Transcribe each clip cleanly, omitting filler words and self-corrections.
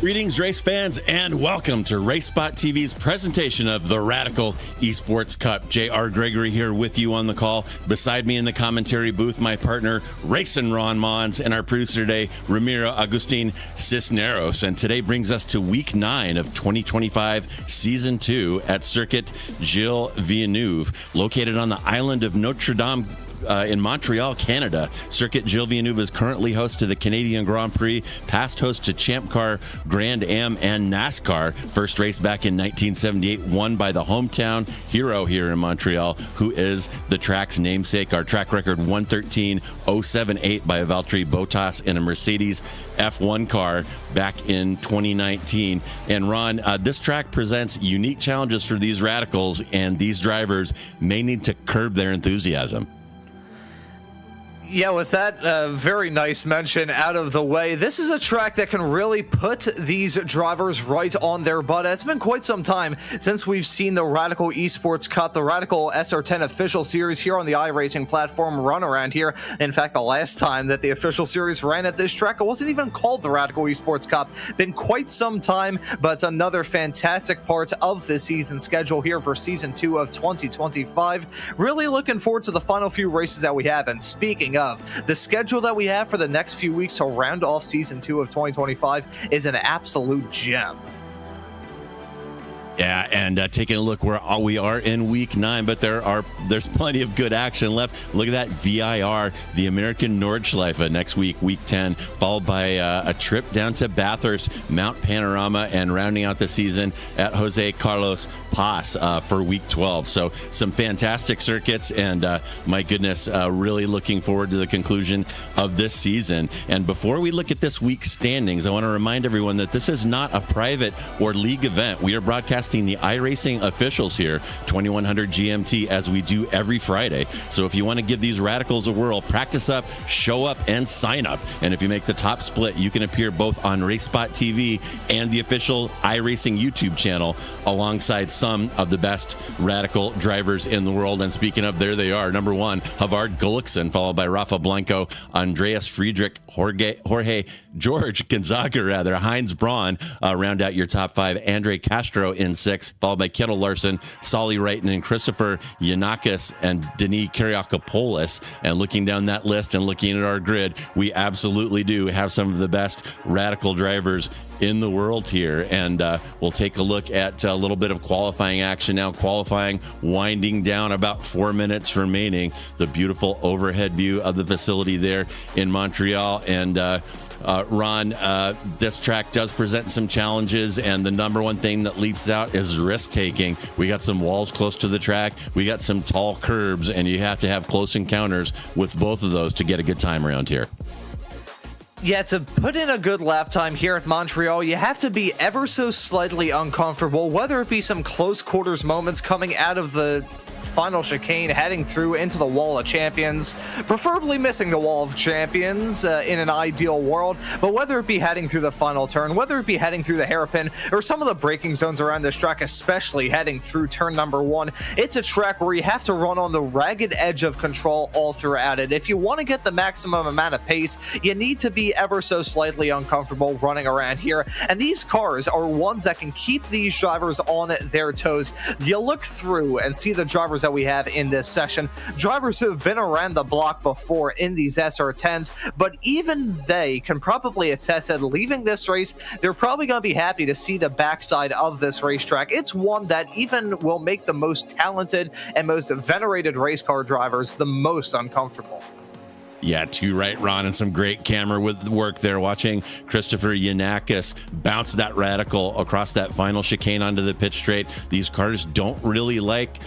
Greetings, race fans, and welcome to RaceSpotTV's presentation of the Radical Esports Cup. J.R. Gregory here with you on the call. Beside me in the commentary booth, my partner, Racing Ron Mons, and our producer today, Ramiro Agustin Cisneros. And today brings us to week 9 of 2025 season 2 at Circuit Gilles Villeneuve, located on the island of Notre Dame in Montreal, Canada. Circuit Gilles Villeneuve is currently host to the Canadian Grand Prix, past host to Champ Car, Grand Am, and NASCAR. First race back in 1978, won by the hometown hero here in Montreal, who is the track's namesake. Our track record 1:13.078 by Valtteri Bottas in a Mercedes F1 car back in 2019. And Ron, this track presents unique challenges for these radicals, and these drivers may need to curb their enthusiasm. Yeah, with that very nice mention out of the way, this is a track that can really put these drivers right on their butt. It's been quite some time since we've seen the Radical Esports Cup, the Radical SR10 official series here on the iRacing platform run around here. In fact, the last time that the official series ran at this track, it wasn't even called the Radical Esports Cup. Been quite some time, but it's another fantastic part of the season schedule here for Season 2 of 2025. Really looking forward to the final few races that we have. And speaking of, the schedule that we have for the next few weeks to round off Season 2 of 2025 is an absolute gem. Yeah, and taking a look where we are in week 9, but there's plenty of good action left. Look at that VIR, the American Nordschleife next week, week 10, followed by a trip down to Bathurst, Mount Panorama, and rounding out the season at Jose Carlos Paz for week 12. So some fantastic circuits, and my goodness, really looking forward to the conclusion of this season. And before we look at this week's standings, I want to remind everyone that this is not a private or league event. We are broadcasting the iRacing officials here, 2100 GMT, as we do every Friday. So if you want to give these radicals a whirl, practice up, show up, and sign up. And if you make the top split, you can appear both on RaceSpotTV and the official iRacing YouTube channel alongside some of the best radical drivers in the world. And speaking of, there they are. Number 1, Havard Gullikson, followed by Rafa Blanco, Andreas Friedrich, George Gonzaga, Heinz Braun, round out your top 5. Andre Castro in 6, followed by Kettle Larson, Solly Wrighton, and Christopher Yanakis and Denis Kyriakopoulos. And looking down that list and looking at our grid, we absolutely do have some of the best radical drivers in the world here. And we'll take a look at a little bit of qualifying action now. Qualifying winding down, about 4 minutes remaining. The beautiful overhead view of the facility there in Montreal. And Ron, this track does present some challenges, and the number one thing that leaps out is risk taking. We got some walls close to the track, we got some tall curbs, and you have to have close encounters with both of those to get a good time around here. Yeah, to put in a good lap time here at Montreal, you have to be ever so slightly uncomfortable, whether it be some close quarters moments coming out of the final chicane, heading through into the Wall of Champions, preferably missing the Wall of Champions in an ideal world, but whether it be heading through the final turn, whether it be heading through the hairpin, or some of the braking zones around this track, especially heading through turn number 1, it's a track where you have to run on the ragged edge of control all throughout it. If you want to get the maximum amount of pace, you need to be ever so slightly uncomfortable running around here, and these cars are ones that can keep these drivers on their toes. You look through and see the drivers that we have in this session, drivers who have been around the block before in these SR10s, but even they can probably attest that leaving this race, they're probably going to be happy to see the backside of this racetrack. It's one that even will make the most talented and most venerated race car drivers the most uncomfortable. Yeah, too right, Ron, and some great camera work there, watching Christopher Yanakis bounce that radical across that final chicane onto the pit straight. These cars don't really like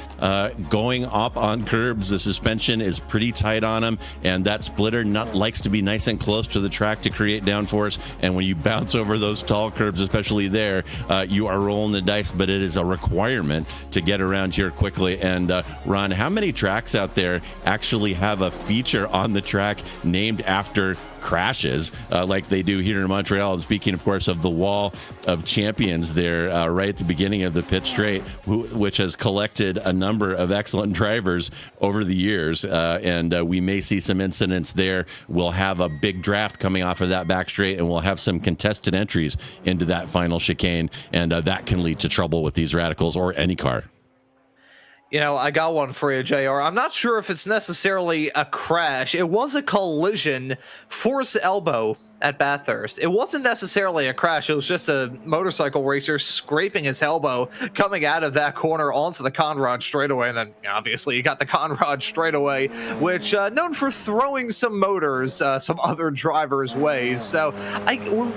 going up on curbs. The suspension is pretty tight on them, and that splitter nut likes to be nice and close to the track to create downforce. And when you bounce over those tall curbs, especially there, you are rolling the dice, but it is a requirement to get around here quickly. And Ron, how many tracks out there actually have a feature on the track racetrack named after crashes like they do here in Montreal. And speaking, of course, of the Wall of Champions there right at the beginning of the pit straight, which has collected a number of excellent drivers over the years. And we may see some incidents there. We'll have a big draft coming off of that back straight, and we'll have some contested entries into that final chicane. And that can lead to trouble with these radicals or any car. You know, I got one for you, JR. I'm not sure if it's necessarily a crash. It was a collision, force elbow at Bathurst. It wasn't necessarily a crash. It was just a motorcycle racer scraping his elbow coming out of that corner onto the Conrad straightaway. And then obviously you got the Conrad straightaway, which known for throwing some motors some other drivers' ways. So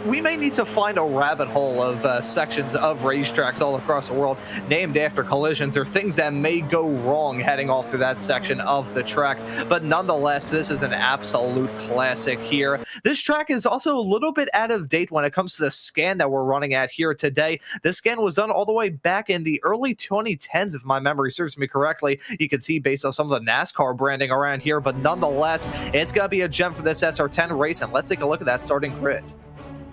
we may need to find a rabbit hole of sections of racetracks all across the world named after collisions or things that may go wrong heading off through that section of the track. But nonetheless, this is an absolute classic here. This track is also a little bit out of date when it comes to the scan that we're running at here today. This scan was done all the way back in the early 2010s, if my memory serves me correctly. You can see based on some of the NASCAR branding around here, but nonetheless, it's going to be a gem for this SR10 race, and let's take a look at that starting grid.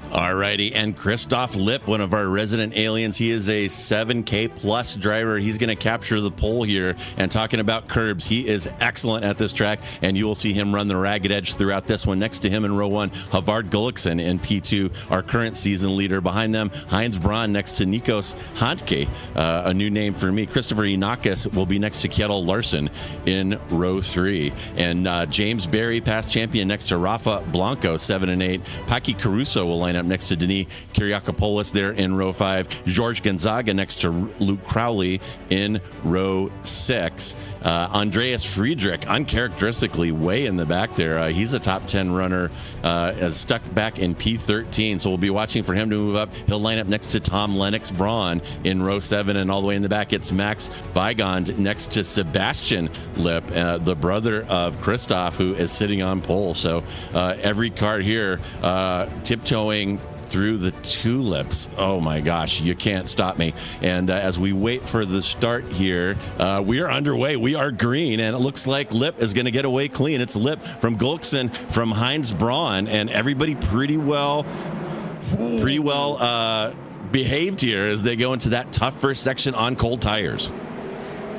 Alrighty, and Christoph Lipp, one of our resident aliens, he is a 7K plus driver. He's going to capture the pole here. And talking about curbs, he is excellent at this track, and you will see him run the ragged edge throughout this one. Next to him in row 1, Havard Gullikson in P2, our current season leader. Behind them, Heinz Braun next to Nikos Handke, a new name for me. Christopher Inakis will be next to Kjetil Larson in row 3. And James Berry, past champion, next to Rafa Blanco, 7 and 8. Paki Caruso will line up next to Denis Kyriakopoulos there in row 5. George Gonzaga next to Luke Crowley in row 6. Andreas Friedrich, uncharacteristically way in the back there. He's a top 10 runner, stuck back in P13, so we'll be watching for him to move up. He'll line up next to Tom Lennox Braun in row 7, and all the way in the back it's Max Weigand next to Sebastian Lipp, the brother of Christoph, who is sitting on pole. So every car here tiptoeing through the tulips. Oh my gosh, you can't stop me. And as we wait for the start here, we are underway. We are green, and it looks like Lipp is going to get away clean. It's Lipp from Gullikson, from Heinz Braun, and everybody pretty well behaved here as they go into that tough first section on cold tires.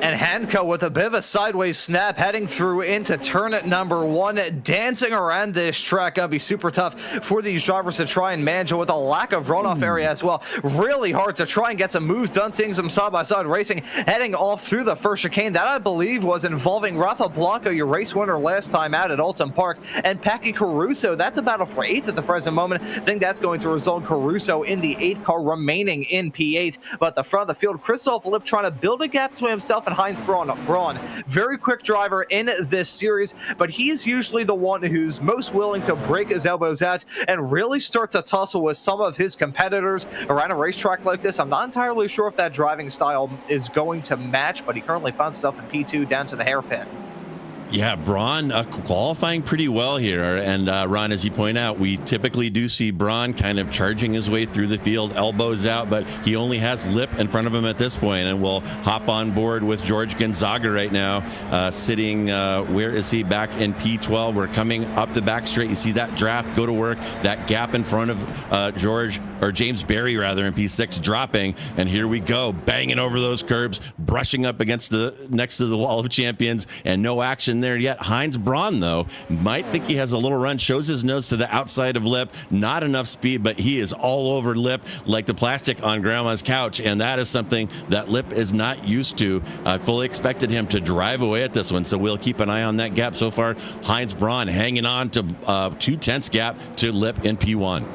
And Handke with a bit of a sideways snap heading through into turn number 1. Dancing around this track gonna be super tough for these drivers to try and manage with a lack of runoff area as well. Really hard to try and get some moves done, seeing some side-by-side racing heading off through the first chicane. That, I believe, was involving Rafa Blanco, your race winner last time out at Alton Park, and Paki Caruso. That's a battle for 8th at the present moment. I think that's going to result in Caruso in the 8 car remaining in P8. But at the front of the field, Christoph Lipp trying to build a gap to himself and Heinz Braun. Very quick driver in this series, but he's usually the one who's most willing to break his elbows out and really start to tussle with some of his competitors around a racetrack like this. I'm not entirely sure if that driving style is going to match, but he currently found himself in P2 down to the hairpin. Yeah, Braun qualifying pretty well here. And Ron, as you point out, we typically do see Braun kind of charging his way through the field, elbows out, but he only has Lipp in front of him at this point. And we'll hop on board with George Gonzaga right now, sitting, where is he? Back in P12. We're coming up the back straight. You see that draft go to work, that gap in front of James Berry rather in P6 dropping. And here we go, banging over those curbs, brushing up against next to the Wall of Champions, and no action there yet. Heinz Braun, though, might think he has a little run, shows his nose to the outside of Lipp. Not enough speed, but he is all over Lipp like the plastic on grandma's couch, and that is something that Lipp is not used to. I fully expected him to drive away at this one, so we'll keep an eye on that gap. So far, Heinz Braun hanging on to 2/10 gap to Lipp in P1.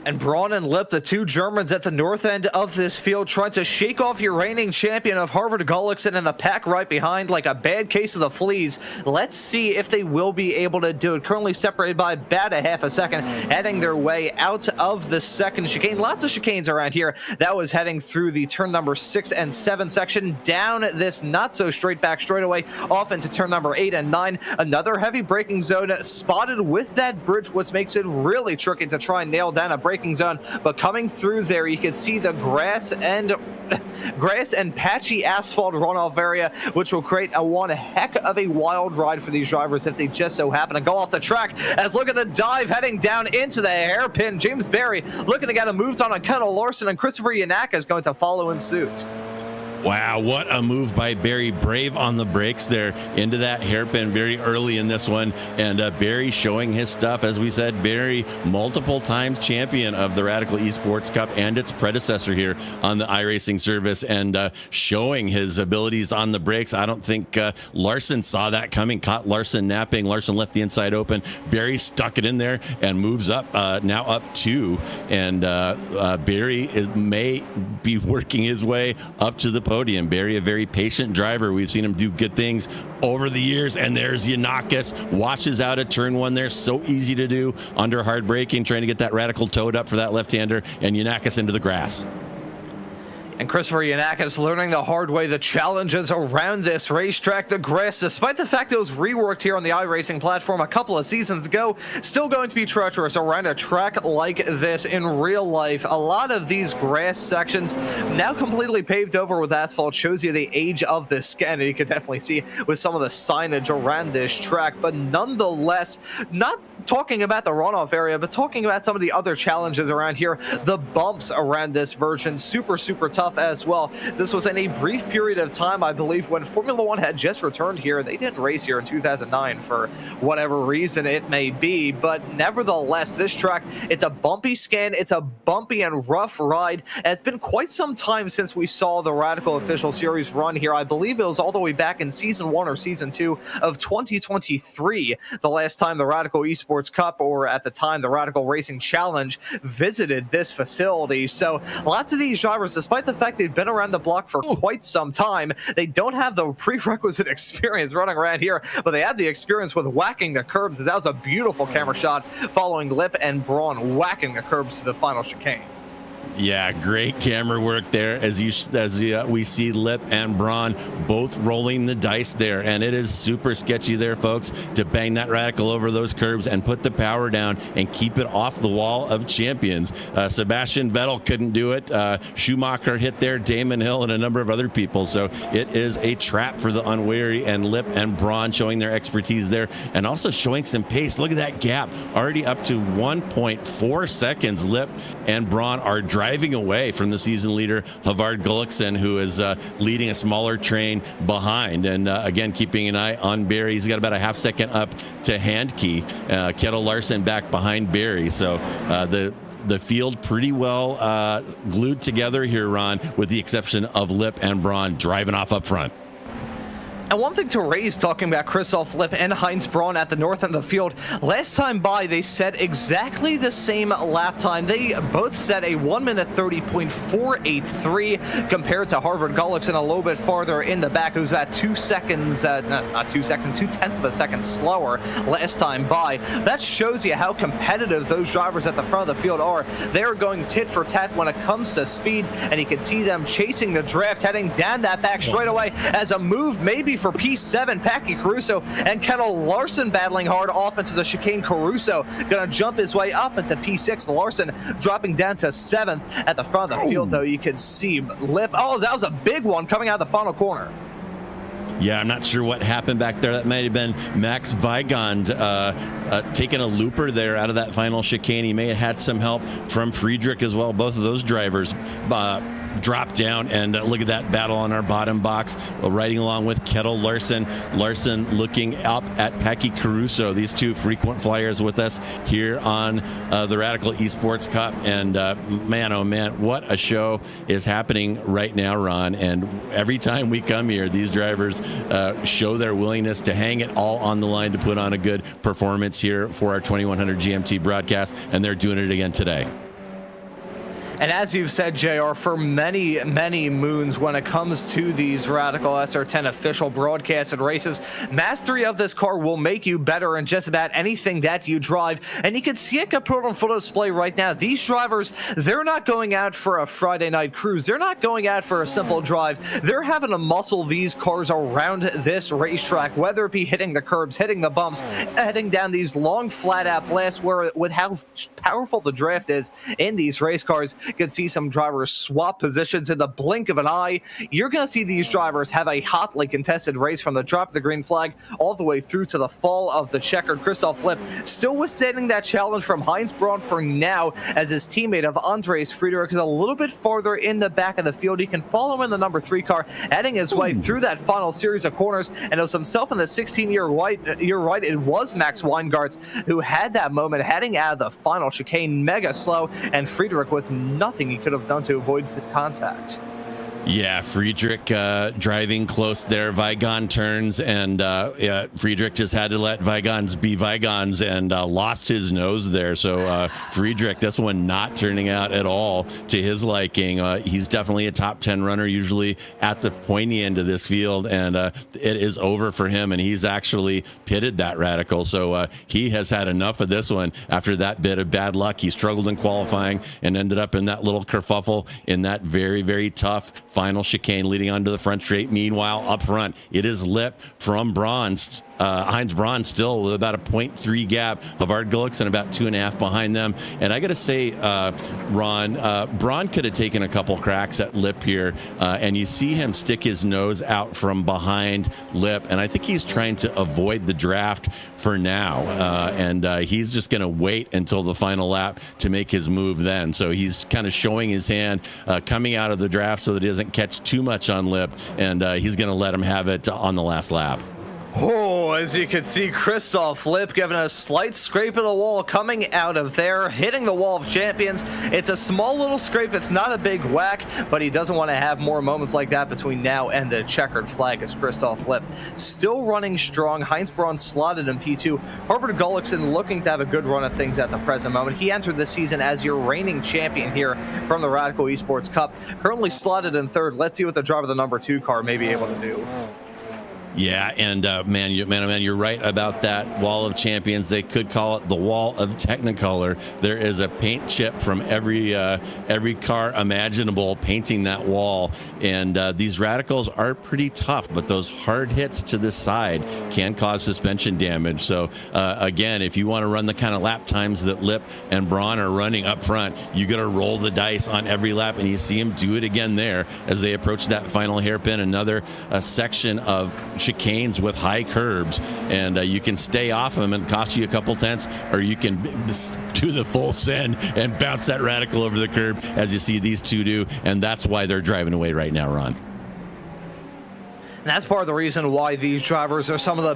And Braun and Lipp, the two Germans at the north end of this field, trying to shake off your reigning champion of Harvard Gullikson and the pack right behind like a bad case of the fleas. Let's see if they will be able to do it. Currently separated by about a half a second, heading their way out of the second chicane. Lots of chicanes around here. That was heading through the turn number 6 and 7 section, down this not so straight back straightaway, off into turn number 8 and 9. Another heavy braking zone spotted with that bridge, which makes it really tricky to try and nail down a break braking zone, but coming through there, you can see the grass and patchy asphalt runoff area, which will create one heck of a wild ride for these drivers if they just so happen to go off the track. As look at the dive heading down into the hairpin. James Berry looking to get a move on Kendall Larson, and Christopher Yanaka is going to follow in suit. Wow, what a move by Barry. Brave on the brakes there into that hairpin very early in this one. And Barry showing his stuff. As we said, Barry, multiple times champion of the Radical Esports Cup and its predecessor here on the iRacing service, and showing his abilities on the brakes. I don't think Larson saw that coming, caught Larson napping. Larson left the inside open. Barry stuck it in there and moves up, now up 2. And Barry may be working his way up to the podium. Barry, a very patient driver. We've seen him do good things over the years. And there's Yanakis, watches out at turn 1 there. So easy to do under hard braking, trying to get that Radical towed up for that left-hander, and Yanakis into the grass. And Christopher Yanakis learning the hard way the challenges around this racetrack. The grass, despite the fact it was reworked here on the iRacing platform a couple of seasons ago, still going to be treacherous around a track like this in real life. A lot of these grass sections now completely paved over with asphalt shows you the age of this scan, and you can definitely see with some of the signage around this track. But nonetheless, not talking about the runoff area, but talking about some of the other challenges around here. The bumps around this version, super tough as well. This was in a brief period of time, I believe, when Formula One had just returned here. They didn't race here in 2009 for whatever reason it may be, but nevertheless, this track, it's a bumpy scan, it's a bumpy and rough ride, and it's been quite some time since we saw the Radical Official Series run here. I believe it was all the way back in Season 1 or Season 2 of 2023, the last time the Radical Esports Cup, or at the time the Radical Racing Challenge, visited this facility. So lots of these drivers, despite the fact they've been around the block for quite some time, they don't have the prerequisite experience running around here, but they have the experience with whacking the curbs, as that was a beautiful camera shot following Lip and Braun whacking the curbs to the final chicane. Yeah, great camera work there as we see Lip and Braun both rolling the dice there, and it is super sketchy there, folks, to bang that Radical over those curbs and put the power down and keep it off the wall of champions. Sebastian Vettel couldn't do it. Schumacher hit there, Damon Hill, and a number of other people. So it is a trap for the unwary, and Lip and Braun showing their expertise there and also showing some pace. Look at that gap, already up to 1.4 seconds. Lip and Braun are driving away from the season leader, Havard Gullikson, who is leading a smaller train behind. And again, keeping an eye on Barry. He's got about a half second up to Handke. Kendall Larson back behind Barry. So the field pretty well glued together here, Ron, with the exception of Lip and Braun driving off up front. And one thing to raise, talking about Christoph Lip and Heinz Braun at the north end of the field, last time by, they set exactly the same lap time. They both set a 1:30.483 compared to Harvard Gullikson a little bit farther in the back, who's about 2 seconds, not 2 seconds, 0.2 of a second slower last time by. That shows you how competitive those drivers at the front of the field are. They're going tit for tat when it comes to speed, and you can see them chasing the draft, heading down that back straightaway as a move maybe for P7, Packy Caruso, and Kendall Larson battling hard off into the chicane. Caruso gonna jump his way up into P6. Larson dropping down to 7th at the front of the field, though. You can see Lip. Oh, that was a big one coming out of the final corner. Yeah, I'm not sure what happened back there. That might have been Max Weigand taking a looper there out of that final chicane. He may have had some help from Friedrich as well. Both of those drivers drop down, and look at that battle on our bottom box, riding along with Kendall Larson. Larson looking up at Packy Caruso, these two frequent flyers with us here on the Radical Esports Cup. And man, oh man, what a show is happening right now, Ron. And every time we come here, these drivers show their willingness to hang it all on the line to put on a good performance here for our 2100 GMT broadcast, and they're doing it again today. And as you've said, JR, for many, many moons when it comes to these Radical SR10 official broadcasted races, mastery of this car will make you better in just about anything that you drive. And you can see it get put on full display right now. These drivers, they're not going out for a Friday night cruise. They're not going out for a simple drive. They're having to muscle these cars around this racetrack, whether it be hitting the curbs, hitting the bumps, heading down these long flat-out blasts, where with how powerful the draft is in these race cars, you can see some drivers swap positions in the blink of an eye. You're going to see these drivers have a hotly contested race from the drop of the green flag all the way through to the fall of the checkered. Christoph Lipp still withstanding that challenge from Heinz Braun for now, as his teammate of Andres Friedrich is a little bit farther in the back of the field. He can follow in the number 3 car, adding his way through that final series of corners, and it was himself in the 16-year white. You're right, it was Max Weingarts who had that moment heading out of the final chicane, mega slow, and Friedrich with nothing he could have done to avoid the contact. Yeah, Friedrich driving close there. Weigon turns, and Friedrich just had to let Weigons be Weigons and lost his nose there. So Friedrich, this one not turning out at all to his liking. He's definitely a top 10 runner, usually at the pointy end of this field, and it is over for him, and he's actually pitted that Radical. So he has had enough of this one after that bit of bad luck. He struggled in qualifying and ended up in that little kerfuffle in that very, very tough final chicane leading onto the front straight. Meanwhile, up front, it is Lipp from Braun's. Heinz Braun still with about a 0.3 gap. Havard Gullikson about 2.5 behind them. And I got to say, Ron, Braun could have taken a couple cracks at Lipp here, and you see him stick his nose out from behind Lipp, and I think he's trying to avoid the draft for now, and he's just going to wait until the final lap to make his move then. So he's kind of showing his hand coming out of the draft so that he doesn't catch too much on Lipp, and he's going to let him have it on the last lap. Oh, as you can see, Christoph Lipp giving a slight scrape of the wall coming out of there, hitting the wall of champions. It's a small little scrape. It's not a big whack, but he doesn't want to have more moments like that between now and the checkered flag, as Christoph Lipp still running strong. Heinz Braun slotted in P2. Harvard Gullikson looking to have a good run of things at the present moment. He entered the season as your reigning champion here from the Radical Esports Cup, currently slotted in 3rd. Let's see what the driver of the number 2 car may be able to do. Yeah, and man, you're right about that wall of champions. They could call it the wall of Technicolor. There is a paint chip from every car imaginable painting that wall, and these Radicals are pretty tough, but those hard hits to the side can cause suspension damage. So again, if you want to run the kind of lap times that Lipp and Braun are running up front, you got to roll the dice on every lap, and you see him do it again there as they approach that final hairpin. Another section of chicanes with high curbs, and you can stay off them and cost you a couple tenths, or you can do the full send and bounce that Radical over the curb, as you see these two do, and that's why they're driving away right now, Ron. And that's part of the reason why these drivers are some of the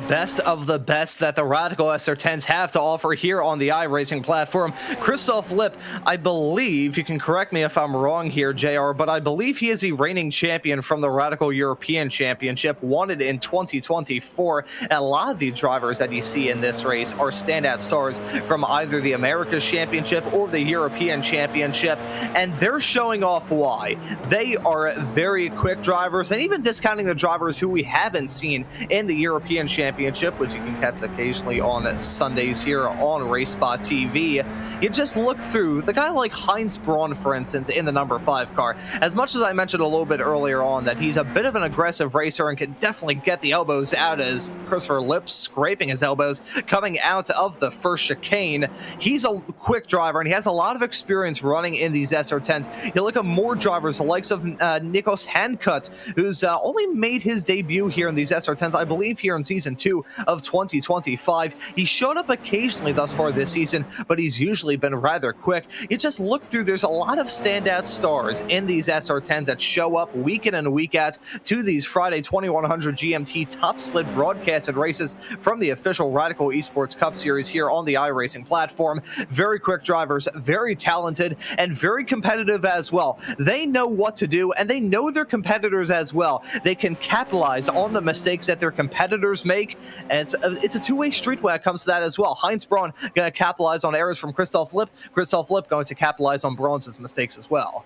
best that the Radical SR10s have to offer here on the iRacing platform. Christoph Lipp, I believe, you can correct me if I'm wrong here, JR, but I believe he is the reigning champion from the Radical European Championship, won it in 2024. And a lot of the drivers that you see in this race are standout stars from either the Americas Championship or the European Championship, and they're showing off why. They are very quick drivers, and even discounting the drivers who we haven't seen in the European Championship, which you can catch occasionally on Sundays here on RaceSpotTV. You just look through the guy like Heinz Braun, for instance, in the number 5 car. As much as I mentioned a little bit earlier on that he's a bit of an aggressive racer and can definitely get the elbows out, as Christopher Lipp scraping his elbows coming out of the first chicane. He's a quick driver, and he has a lot of experience running in these SR10s. You look at more drivers, the likes of Nikos Hankut, who's only made his debut here in these SR10s, I believe, here in Season 2 of 2025. He showed up occasionally thus far this season, but he's usually been rather quick. You just look through, there's a lot of standout stars in these SR10s that show up week in and week out to these Friday 2100 GMT top split broadcasted races from the official Radical Esports Cup Series here on the iRacing platform. Very quick drivers, very talented, and very competitive as well. They know what to do, and they know their competitors as well. They can capitalize capitalize on the mistakes that their competitors make. And it's a two-way street when it comes to that as well. Heinz Braun going to capitalize on errors from Christoph Lipp. Christoph Lipp going to capitalize on Braun's mistakes as well.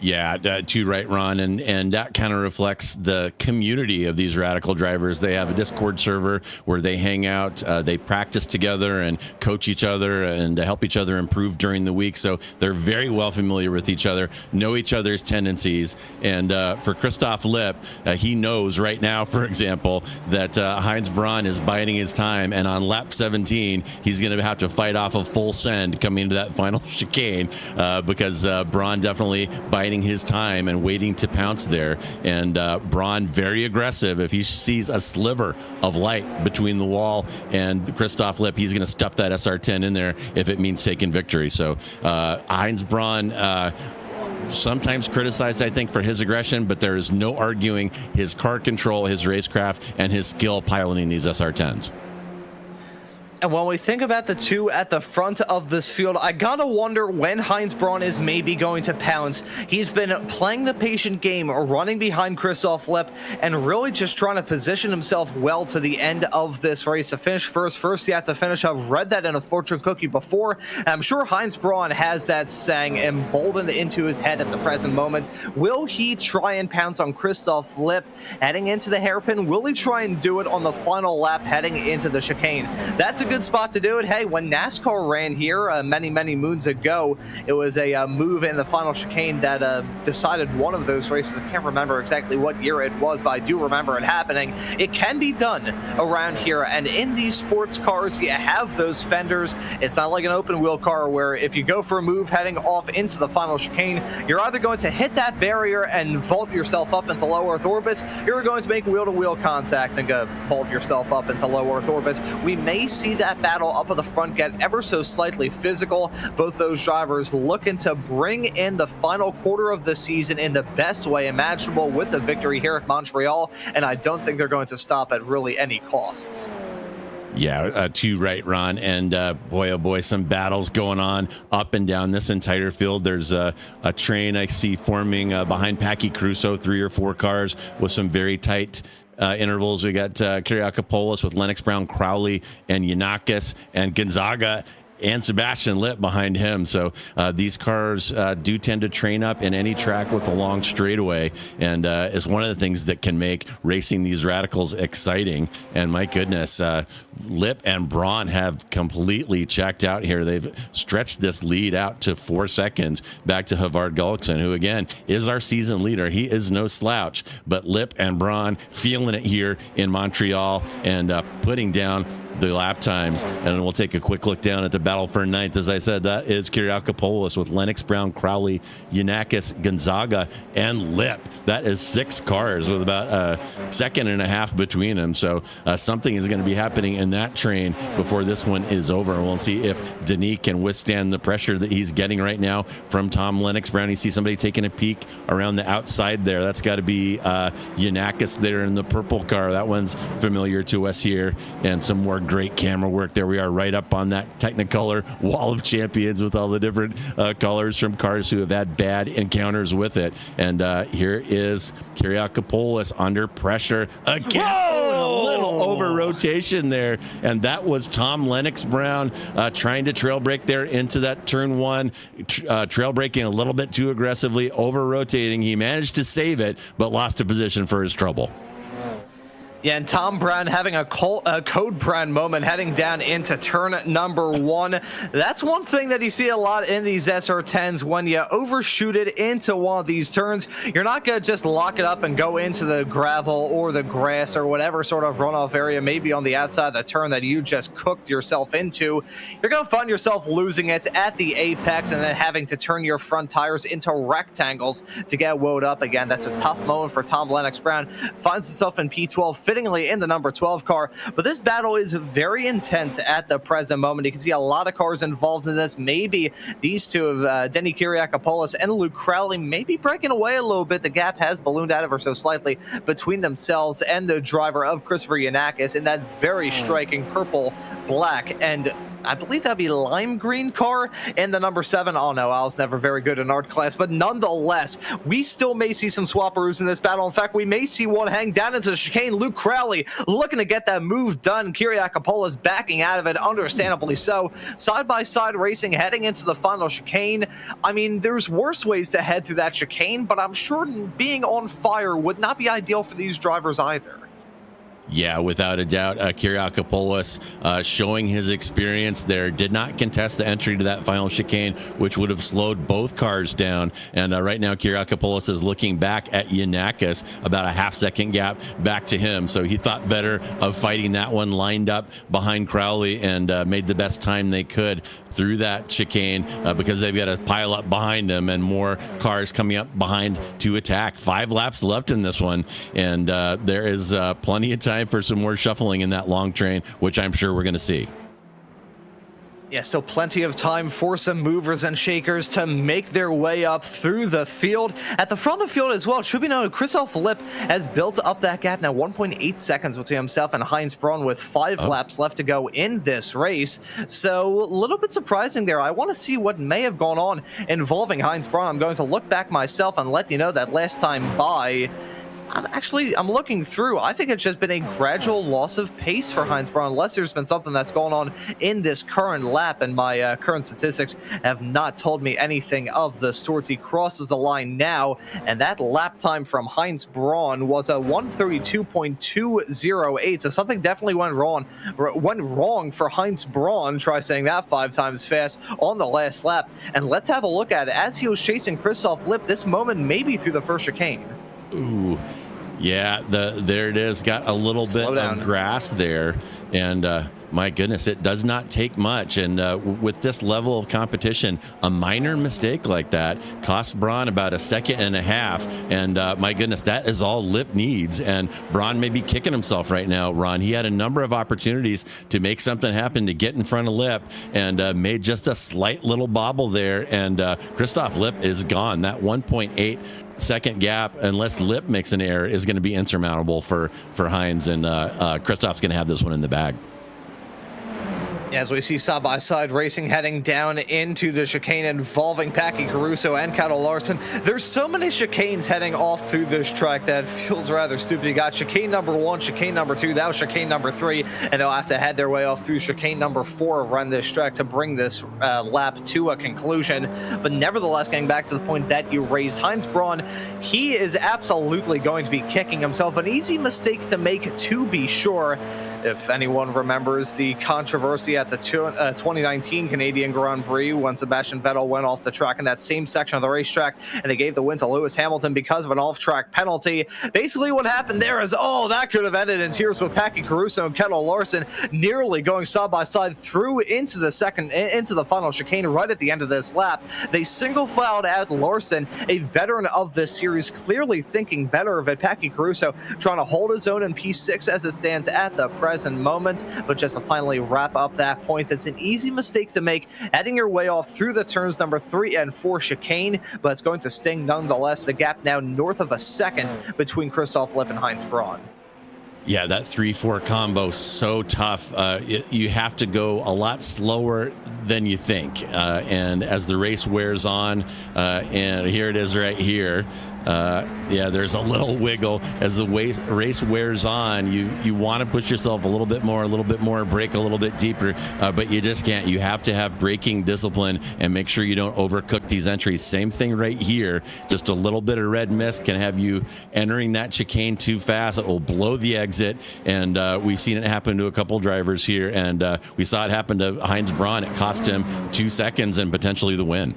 Yeah, too right, Ron, and that kind of reflects the community of these radical drivers. They have a Discord server where they hang out, they practice together and coach each other and help each other improve during the week. So they're very well familiar with each other, know each other's tendencies. And for Christoph Lipp, he knows right now, for example, that Heinz Braun is biding his time, and on lap 17, he's going to have to fight off a full send coming into that final chicane because Braun definitely biding his time and waiting to pounce there. And Braun very aggressive. If he sees a sliver of light between the wall and Christoph Lipp, he's going to stuff that SR10 in there if it means taking victory. So Heinz Braun sometimes criticized, I think, for his aggression, but there is no arguing his car control, his racecraft, and his skill piloting these SR10s. And when we think about the two at the front of this field, I gotta wonder when Heinz Braun is maybe going to pounce. He's been playing the patient game, running behind Christoph Lipp, and really just trying to position himself well to the end of this race. To finish first you have to finish. I've read that in a fortune cookie before, and I'm sure Heinz Braun has that saying emboldened into his head at the present moment. Will he try and pounce on Christoph Lipp heading into the hairpin? Will he try and do it on the final lap heading into the chicane? That's a good spot to do it. Hey, when NASCAR ran here many moons ago, it was a move in the final chicane that decided one of those races. I can't remember exactly what year it was, but I do remember it happening. It can be done around here, and in these sports cars, you have those fenders. It's not like an open wheel car where if you go for a move heading off into the final chicane, you're either going to hit that barrier and vault yourself up into low Earth orbit, you're going to make wheel-to-wheel contact and go vault yourself up into low Earth orbit. We may see that battle up at the front get ever so slightly physical. Both those drivers looking to bring in the final quarter of the season in the best way imaginable with the victory here at Montreal, and I don't think they're going to stop at really any costs. Yeah, too right, Ron. And boy, oh boy, some battles going on up and down this entire field. There's a train I see forming behind Packy Crusoe, 3 or 4 cars with some very tight intervals. We got Kyriakopoulos with Lennox Brown, Crowley, and Yanakis, and Gonzaga and Sebastian Lipp behind him. So these cars do tend to train up in any track with a long straightaway, and is one of the things that can make racing these radicals exciting. And my goodness, Lipp and Braun have completely checked out here. They've stretched this lead out to 4 seconds back to Havard Gullikson, who again is our season leader. He is no slouch, but Lipp and Braun feeling it here in Montreal and putting down the lap times. And we'll take a quick look down at the battle for ninth. As I said, that is Kyriakopoulos with Lennox Brown, Crowley, Yanakis, Gonzaga, and Lipp. That is 6 cars with about a second and a half between them. So something is going to be happening in that train before this one is over. And we'll see if Denis can withstand the pressure that he's getting right now from Tom Lennox Brown. You see somebody taking a peek around the outside there. That's got to be Yanakis there in the purple car. That one's familiar to us here. And some more great camera work. There we are, right up on that Technicolor wall of champions with all the different colors from cars who have had bad encounters with it. And here is Kyriakopoulos under pressure again. Oh, a little over rotation there, and that was Tom Lennox Brown trying to trail brake there into that turn 1, trail braking a little bit too aggressively, over rotating. He managed to save it, but lost a position for his trouble. Yeah, and Tom Brown having a Code Brown moment heading down into turn number 1. That's one thing that you see a lot in these SR10s. When you overshoot it into one of these turns, you're not going to just lock it up and go into the gravel or the grass or whatever sort of runoff area, maybe on the outside of the turn that you just cooked yourself into. You're going to find yourself losing it at the apex and then having to turn your front tires into rectangles to get woed up again. That's a tough moment for Tom Lennox Brown. Finds himself in P12, fittingly in the number 12 car, but this battle is very intense at the present moment. You can see a lot of cars involved in this. Maybe these two of Denis Kyriakopoulos and Luke Crowley maybe breaking away a little bit. The gap has ballooned out ever so slightly between themselves and the driver of Christopher Yanakis in that very striking purple, black, and I believe that'd be lime green car in the number 7. Oh no, I was never very good in art class, but nonetheless, we still may see some swapperoos in this battle. In fact, we may see one hang down into the chicane. Luke Crowley looking to get that move done. Kiriakopoulos backing out of it, understandably so. Side-by-side racing heading into the final chicane. I mean, there's worse ways to head through that chicane, but I'm sure being on fire would not be ideal for these drivers either. Yeah, without a doubt. Kiriakopoulos showing his experience there, did not contest the entry to that final chicane, which would have slowed both cars down. And right now, Kiriakopoulos is looking back at Yanakis, about a half-second gap back to him. So he thought better of fighting that one, lined up behind Crowley, and made the best time they could through that chicane because they've got a pile up behind them and more cars coming up behind to attack. 5 laps left in this one, and there is plenty of time for some more shuffling in that long train, which I'm sure we're going to see. Yeah, still plenty of time for some movers and shakers to make their way up through the field. At the front of the field as well, it should be known Christoph Lipp has built up that gap now, 1.8 seconds between himself and Heinz Braun with 5 laps left to go in this race. So a little bit surprising there. I want to see what may have gone on involving Heinz Braun. I'm going to look back myself and let you know that last time by, I'm looking through. I think it's just been a gradual loss of pace for Heinz Braun, unless there's been something that's going on in this current lap, and my current statistics have not told me anything of the sort. He crosses the line now, and that lap time from Heinz Braun was a 132.208. So something definitely went wrong for Heinz Braun. Try saying that 5 times fast on the last lap. And let's have a look at it. As he was chasing Christoph Lipp, this moment maybe through the first chicane. Ooh, yeah, there it is. Got a little bit of grass there, and my goodness, it does not take much. And with this level of competition, a minor mistake like that cost Braun about 1.5 seconds. And my goodness, that is all Lipp needs. And Braun may be kicking himself right now, Ron. He had a number of opportunities to make something happen, to get in front of Lipp, and made just a slight little bobble there. And Christoph Lipp is gone. That 1.8 second gap, unless Lipp makes an error, is going to be insurmountable for Heinz, and Christoph's going to have this one in the bag. As we see side-by-side racing heading down into the chicane involving Packy Caruso and Kettle Larson. There's so many chicanes heading off through this track that feels rather stupid. You got chicane number 1, chicane number 2, that was chicane number 3, and they'll have to head their way off through chicane number 4 around this track to bring this lap to a conclusion. But nevertheless, getting back to the point that you raised, Heinz Braun, he is absolutely going to be kicking himself. An easy mistake to make, to be sure. If anyone remembers the controversy at the 2019 Canadian Grand Prix when Sebastian Vettel went off the track in that same section of the racetrack and they gave the win to Lewis Hamilton because of an off-track penalty. Basically what happened there is, that could have ended in tears with Packy Caruso and Kettle Larson nearly going side-by-side through into the final chicane right at the end of this lap. They single-filed out Larson, a veteran of this series, clearly thinking better of it. Packy Caruso trying to hold his own in P6 as it stands at the present moment, but just to finally wrap up that point, it's an easy mistake to make, heading your way off through the turns number 3 and 4 chicane, but it's going to sting nonetheless. The gap now north of 1 second between Christoph Lipp and Heinz Braun. Yeah, that 3-4 combo, so tough. You have to go a lot slower than you think. And as the race wears on, and here it is right here, there's a little wiggle as the race wears on. You want to push yourself a little bit more, brake a little bit deeper, but you just can't. You have to have braking discipline and make sure you don't overcook these entries. Same thing right here. Just a little bit of red mist can have you entering that chicane too fast. It will blow the exit, and we've seen it happen to a couple drivers here, and we saw it happen to Heinz Braun. It cost him 2 seconds and potentially the win.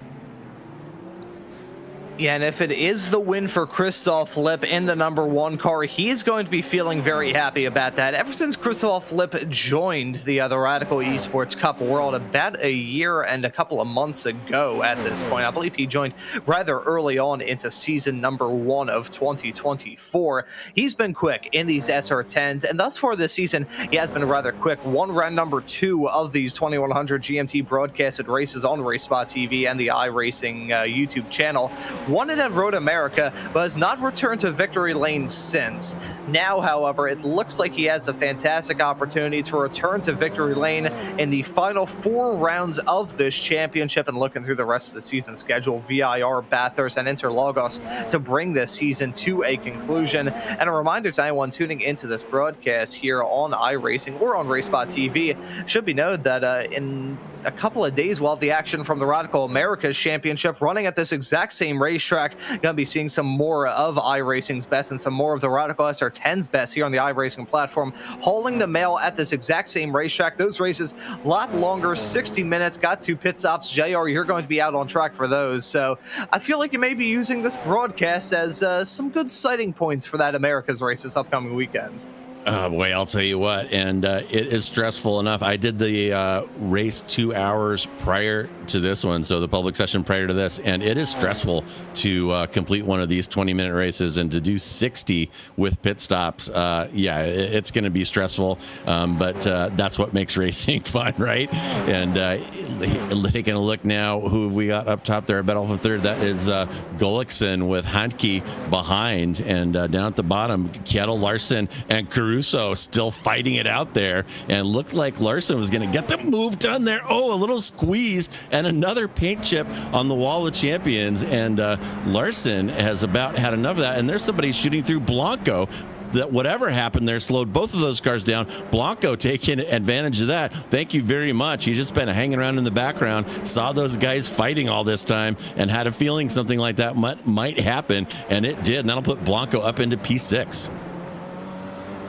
Yeah, and if it is the win for Christoph Lipp in the number 1 car, he is going to be feeling very happy about that. Ever since Christoph Lipp joined the Radical Esports Cup World about a year and a couple of months ago at this point, I believe he joined rather early on into season number 1 of 2024. He's been quick in these SR10s, and thus far this season, he has been rather quick. Won round number 2 of these 2100 GMT broadcasted races on RaceSpotTV and the iRacing YouTube channel. won it at Road America, but has not returned to victory lane since. Now, however, it looks like he has a fantastic opportunity to return to victory lane in the final 4 rounds of this championship, and looking through the rest of the season schedule, VIR, Bathurst, and Interlagos to bring this season to a conclusion. And a reminder to anyone tuning into this broadcast here on iRacing or on RaceSpotTV, should be noted that in a couple of days we'll have the action from the Radical Americas Championship running at this exact same racetrack. Gonna be seeing some more of iRacing's best and some more of the Radical SR10's best here on the iRacing platform, hauling the mail at this exact same racetrack. Those races a lot longer, 60 minutes, got 2 pit stops. JR, you're going to be out on track for those, so I feel like you may be using this broadcast as some good sighting points for that America's race this upcoming weekend. Boy, I'll tell you what, and it is stressful enough. I did the race 2 hours prior to this one, so the public session prior to this, and it is stressful to complete one of these 20-minute races and to do 60 with pit stops. Yeah, it's going to be stressful, but that's what makes racing fun, right? And taking a look now, who have we got up top there? I bet off the third. That is Gullickson with Handke behind, and down at the bottom, Kettle, Larson, and Caruso still fighting it out there, and looked like Larson was going to get the move done there. Oh, a little squeeze and another paint chip on the wall of champions, and Larson has about had enough of that, and there's somebody shooting through Blanco. That whatever happened there slowed both of those cars down. Blanco taking advantage of that. Thank you very much. He's just been hanging around in the background, saw those guys fighting all this time, and had a feeling something like that might happen, and it did. And that'll put Blanco up into P6.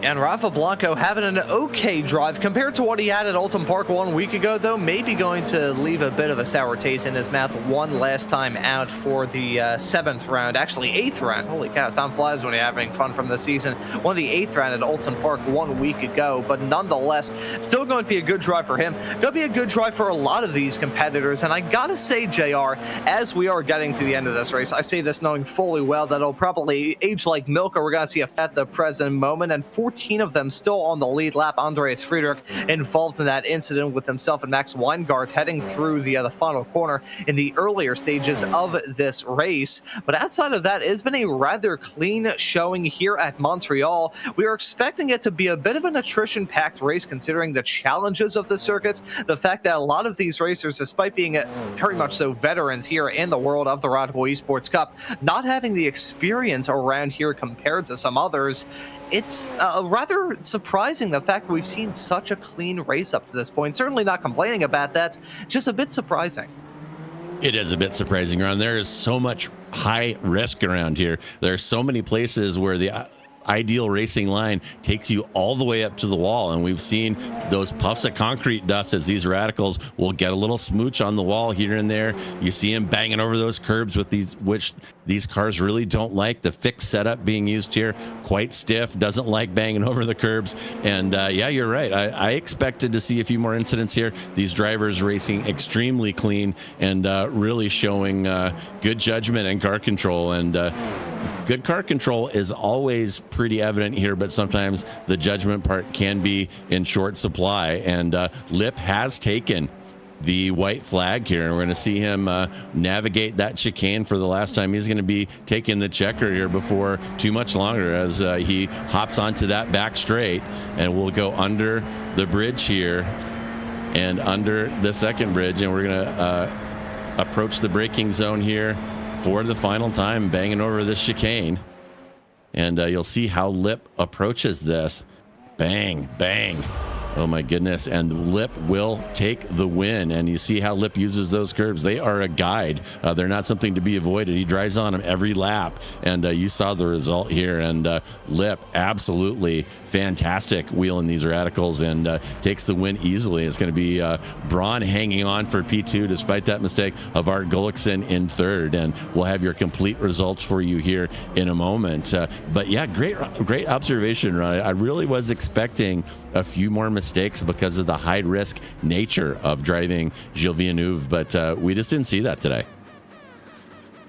And Rafa Blanco having an okay drive compared to what he had at Alton Park 1 week ago, though maybe going to leave a bit of a sour taste in his mouth one last time out for the 7th round, actually 8th round. Holy cow, time flies when you're having fun from the season. One of the 8th round at Alton Park 1 week ago, but nonetheless, still going to be a good drive for him. Going to be a good drive for a lot of these competitors, and I gotta say, JR, as we are getting to the end of this race, I say this knowing fully well that it'll probably age like milk, or we're going to see a at the present moment, and 14 of them still on the lead lap. Andreas Friedrich involved in that incident with himself and Max Weingart heading through the final corner in the earlier stages of this race. But outside of that, it's been a rather clean showing here at Montreal. We are expecting it to be a bit of an attrition-packed race considering the challenges of the circuit, the fact that a lot of these racers, despite being very much so veterans here in the world of the Radical Esports Cup, not having the experience around here compared to some others. It's rather surprising, the fact that we've seen such a clean race up to this point. Certainly not complaining about that, just a bit surprising. It is a bit surprising, Ron. There is so much high risk around here. There are so many places where the ideal racing line takes you all the way up to the wall, and we've seen those puffs of concrete dust as these radicals will get a little smooch on the wall here and there. You see them banging over those curbs with which these cars really don't like. The fixed setup being used here, quite stiff, doesn't like banging over the curbs. And yeah, you're right. I expected to see a few more incidents here. These drivers racing extremely clean and really showing good judgment and car control. And good car control is always pretty evident here, but sometimes the judgment part can be in short supply. And Lip has taken the white flag here, and we're going to see him navigate that chicane for the last time. He's going to be taking the checker here before too much longer as he hops onto that back straight, and we'll go under the bridge here and under the second bridge, and we're going to approach the braking zone here for the final time, banging over this chicane. And you'll see how Lip approaches this. Bang, bang. Oh my goodness. And Lip will take the win. And you see how Lip uses those curbs. They are a guide. They're not something to be avoided. He drives on them every lap. And you saw the result here. And Lip, absolutely fantastic wheeling these radicals and takes the win easily. It's going to be Braun hanging on for P2 despite that mistake of Art Gullickson in third. And we'll have your complete results for you here in a moment. But yeah, great observation, Ron. I really was expecting a few more mistakes because of the high risk nature of driving Gilles Villeneuve, but we just didn't see that today.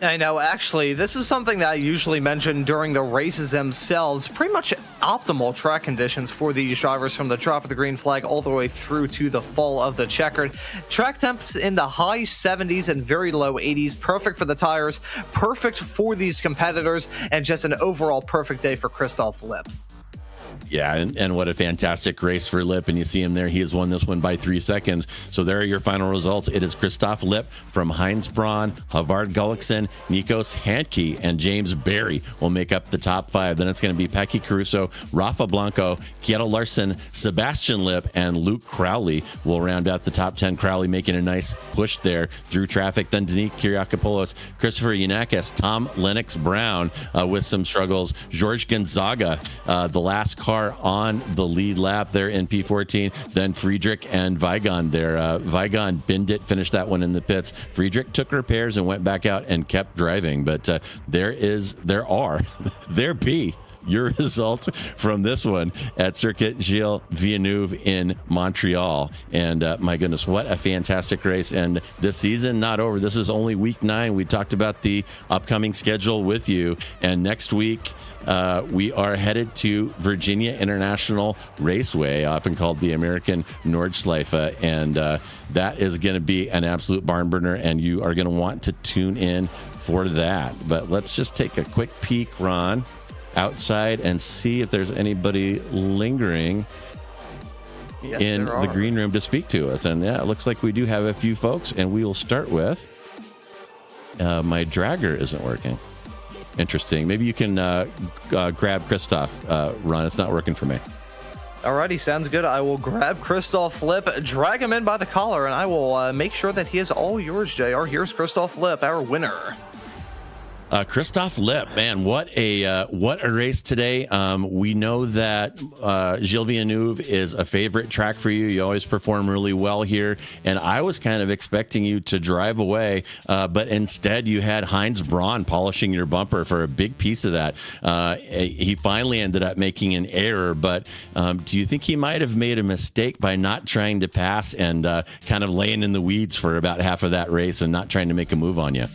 I know, actually, this is something that I usually mention during the races themselves. Pretty much optimal track conditions for these drivers from the drop of the green flag all the way through to the fall of the checkered. Track temps in the high 70s and very low 80s. Perfect for the tires, perfect for these competitors, and just an overall perfect day for Christoph Lipp. Yeah, and what a fantastic race for Lipp. And you see him there. He has won this one by 3 seconds. So there are your final results. It is Christoph Lipp from Heinz Braun, Havard Gullikson, Nikos Handke, and James Barry will make up the top 5. Then it's going to be Pecci Caruso, Rafa Blanco, Kjetil Larson, Sebastian Lipp, and Luke Crowley will round out the top 10. Crowley making a nice push there through traffic. Then Denis Kyriakopoulos, Christopher Yanakis, Tom Lennox Brown with some struggles. George Gonzaga, the last car on the lead lap there in P14. Then Friedrich and Weigon there. Weigon Bindit finished that one in the pits. Friedrich took repairs and went back out and kept driving. But there be your results from this one at Circuit Gilles Villeneuve in Montreal. And my goodness, what a fantastic race. And this season not over. This is only week 9. We talked about the upcoming schedule with you. And next week, we are headed to Virginia International Raceway, often called the American Nordschleife. And that is going to be an absolute barn burner. And you are going to want to tune in for that. But let's just take a quick peek, Ron, outside and see if there's anybody lingering in the green room to speak to us. And yeah, it looks like we do have a few folks, and we will start with my dragger isn't working. Interesting. Maybe you can grab Christoph, Ron. It's not working for me. Alrighty, sounds good. I will grab Christoph Lipp, drag him in by the collar, and I will make sure that he is all yours, JR. Here's Christoph Lipp, our winner. Christoph Lipp, man, what a race today. We know that Gilles Villeneuve is a favorite track for you. You always perform really well here, and I was kind of expecting you to drive away, but instead you had Heinz Braun polishing your bumper for a big piece of that. He finally ended up making an error, but do you think he might have made a mistake by not trying to pass and kind of laying in the weeds for about half of that race and not trying to make a move on you?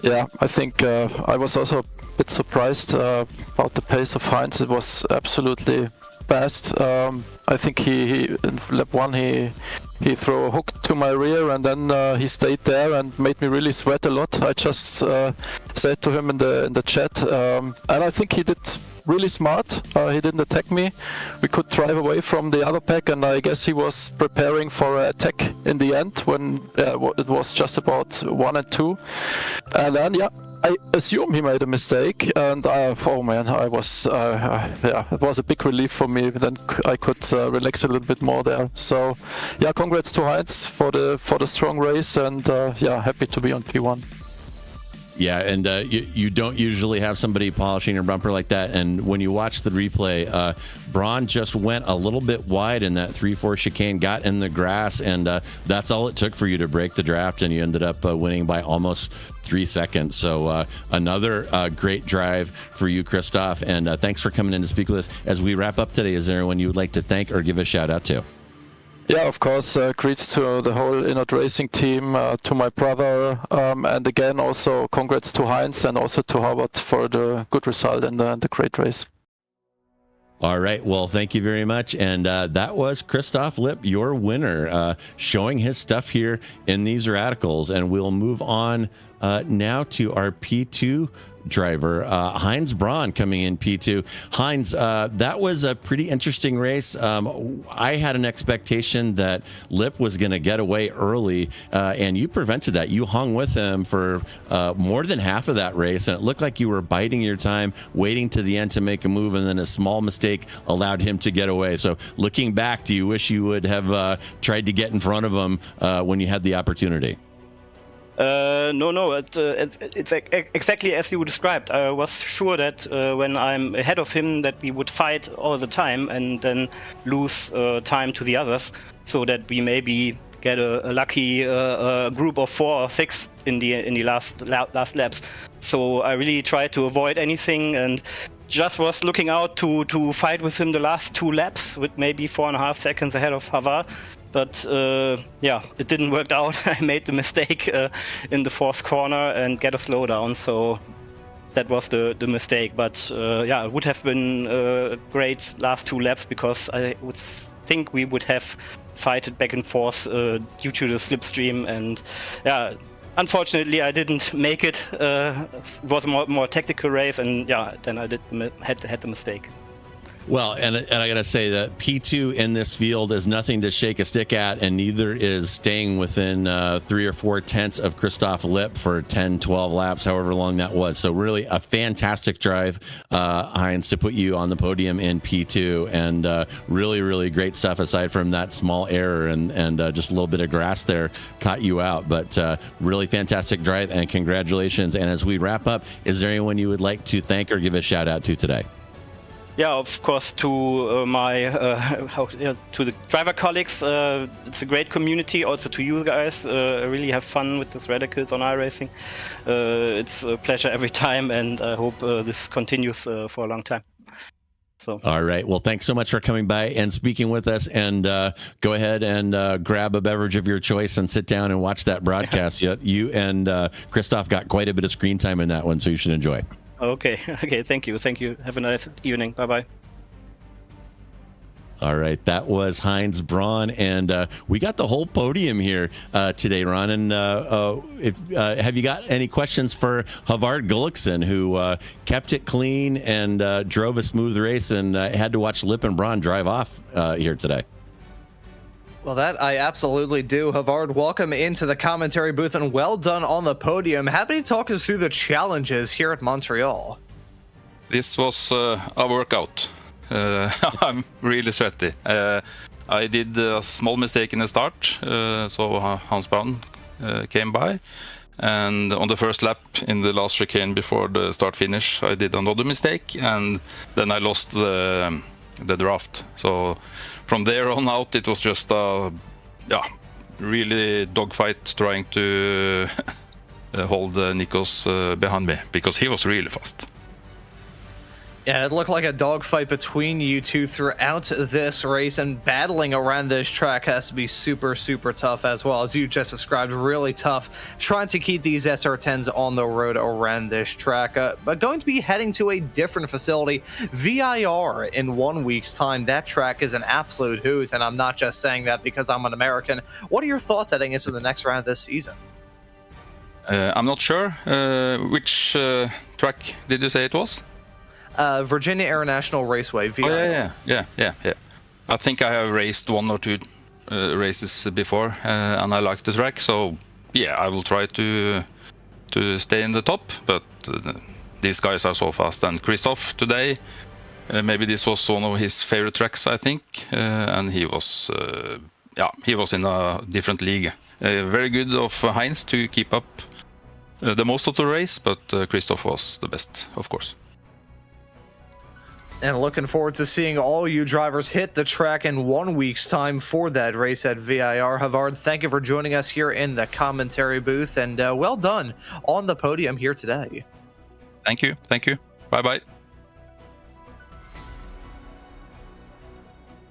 Yeah, I think I was also a bit surprised about the pace of Heinz. It was absolutely fast. I think he in lap 1 he threw a hook to my rear, and then he stayed there and made me really sweat a lot. I just said to him in the chat, and I think he did really smart. He didn't attack me. We could drive away from the other pack, and I guess he was preparing for an attack in the end when it was just about 1 and 2. And then, yeah, I assume he made a mistake, and oh man, I was it was a big relief for me. Then I could relax a little bit more there. So, yeah, congrats to Heinz for the strong race, and yeah, happy to be on P1. Yeah, and you don't usually have somebody polishing your bumper like that. And when you watch the replay, Braun just went a little bit wide in that 3-4 chicane, got in the grass, and that's all it took for you to break the draft, and you ended up winning by almost 3 seconds. So another great drive for you, Christoph, and thanks for coming in to speak with us. As we wrap up today, is there anyone you would like to thank or give a shout out to? Yeah, of course, greets to the whole Inert Racing team, to my brother, and again, also congrats to Heinz and also to Howard for the good result and the great race. All right. Well, thank you very much. And that was Christoph Lipp, your winner, showing his stuff here in these radicals. And we'll move on now to our P2 driver, Heinz Braun, coming in P2. Heinz, that was a pretty interesting race. I had an expectation that Lipp was going to get away early, and you prevented that. You hung with him for more than half of that race, and it looked like you were biding your time, waiting to the end to make a move, and then a small mistake allowed him to get away. So looking back, do you wish you would have tried to get in front of him when you had the opportunity? No, it's exactly as you described. I was sure that when I'm ahead of him that we would fight all the time and then lose time to the others, so that we maybe get a lucky group of 4 or 6 in the last laps. So I really tried to avoid anything and just was looking out to fight with him the last 2 laps with maybe 4.5 seconds ahead of Havard. But yeah, it didn't work out. I made the mistake in the fourth corner and get a slowdown, so that was the mistake. But yeah, it would have been a great last 2 laps, because I would think we would have fighted back and forth due to the slipstream. And yeah, unfortunately I didn't make it. It was a more tactical race, and yeah, then I had the mistake. Well, and I got to say that P2 in this field is nothing to shake a stick at, and neither is staying within 3 or 4 tenths of Christoph Lipp for 10, 12 laps, however long that was. So really a fantastic drive, Heinz, to put you on the podium in P2, and really, really great stuff aside from that small error and just a little bit of grass there caught you out. But really fantastic drive, and congratulations. And as we wrap up, is there anyone you would like to thank or give a shout out to today? Yeah, of course, to to the driver colleagues. It's a great community. Also to you guys, I really have fun with this Radicals on iRacing. It's a pleasure every time, and I hope this continues for a long time. So. All right. Well, thanks so much for coming by and speaking with us. And go ahead and grab a beverage of your choice and sit down and watch that broadcast. You and Christoph got quite a bit of screen time in that one, so you should enjoy. Okay. Thank you. Have a nice evening. Bye-bye. All right, that was Heinz Braun, and we got the whole podium here today, Ron. And have you got any questions for Havard Gullikson, who kept it clean and drove a smooth race, and had to watch Lipp and Braun drive off here today? Well, that I absolutely do. Havard, welcome into the commentary booth, and well done on the podium. Happy to talk us through the challenges here at Montreal. This was a workout. I'm really sweaty. I did a small mistake in the start, so Hans Braun came by. And on the first lap in the last chicane before the start finish, I did another mistake, and then I lost the draft. So from there on out, it was just a really dogfight trying to hold Nikos behind me, because he was really fast. Yeah, it looked like a dogfight between you two throughout this race, and battling around this track has to be super, super tough as well. As you just described, really tough trying to keep these SR10s on the road around this track. But going to be heading to a different facility, VIR, in 1 week's time. That track is an absolute hoot, and I'm not just saying that because I'm an American. What are your thoughts heading into the next round this season? I'm not sure. Which track did you say it was? Virginia International Raceway, VIR. Oh, yeah. I think I have raced 1 or 2 races before, and I like the track. So yeah, I will try to stay in the top. But these guys are so fast. And Christoph today, maybe this was one of his favorite tracks, I think, and he was in a different league. Very good of Heinz to keep up the most of the race, but Christoph was the best, of course. And looking forward to seeing all you drivers hit the track in 1 week's time for that race at VIR. Havard, thank you for joining us here in the commentary booth, and well done on the podium here today. Thank you. Bye-bye.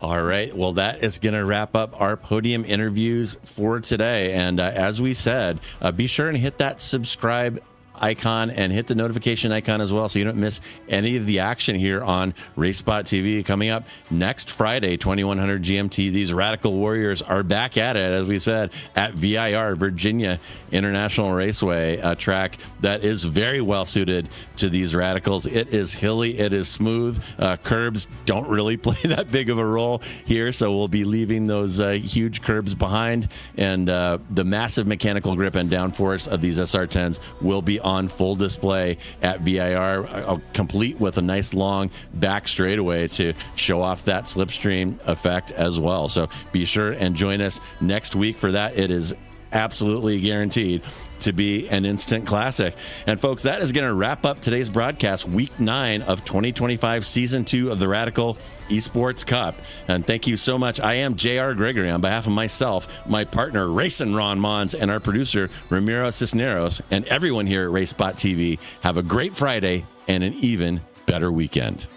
All right. Well, that is going to wrap up our podium interviews for today. And as we said, be sure and hit that subscribe icon and hit the notification icon as well, so you don't miss any of the action here on RaceSpotTV. Coming up next Friday, 2100 GMT, these Radical Warriors are back at it, as we said, at VIR, Virginia International Raceway, a track that is very well suited to these Radicals. It is hilly, it is smooth. Curbs don't really play that big of a role here, so we'll be leaving those huge curbs behind, and the massive mechanical grip and downforce of these SR10s will be on full display at VIR, complete with a nice long back straightaway to show off that slipstream effect as well. So be sure and join us next week for that. It is absolutely guaranteed to be an instant classic. And folks, that is going to wrap up today's broadcast, week 9 of 2025 season 2 of the Radical Esports Cup. And thank you so much. I am JR Gregory on behalf of myself, my partner Racing Ron Mons, and our producer Ramiro Cisneros, and everyone here at RaceSpotTV. Have a great Friday and an even better weekend.